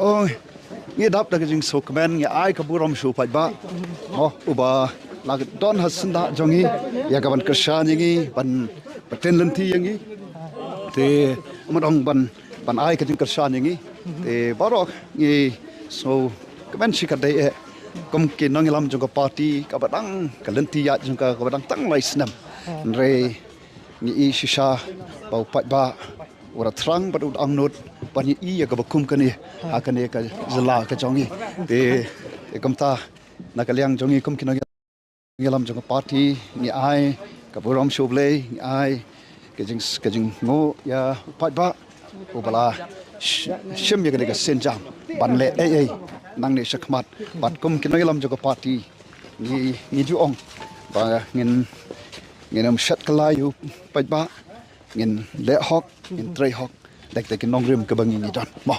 Oh, nghe đáp được cái chuyện số comment nghe ai có bù rom số phải ba, uba là don hasan đã cho nghe, ya các bạn cơ sở như nghe, bạn trên lần thi như nghe, thì mà ông bạn ai cái chuyện cơ sở như nghe, thì bảo rồi nghe số comment chỉ cái đấy, công kiến nó nghe làm trong cái party, các bạn đang cái lần thi ya trong cái các bạn đang tăng lại Sngap, rồi nghe shisha bau phải ba. Orang terang pada udang not pani iya ke bakum kani akan ke zela ke jongi te kamta nakaliang jongi kum kina ngelam jong party ni ai ke borom shoble ni ai ke jing ngo ya pat ba ubala shim ya ke senjam ban le nang ne shakmat bat kum kina ngelam jong party ni ju ong ba ngin shat kalayu pat ba ngin le hok ngin tray hok dak nong rim ke bangi ni dan mo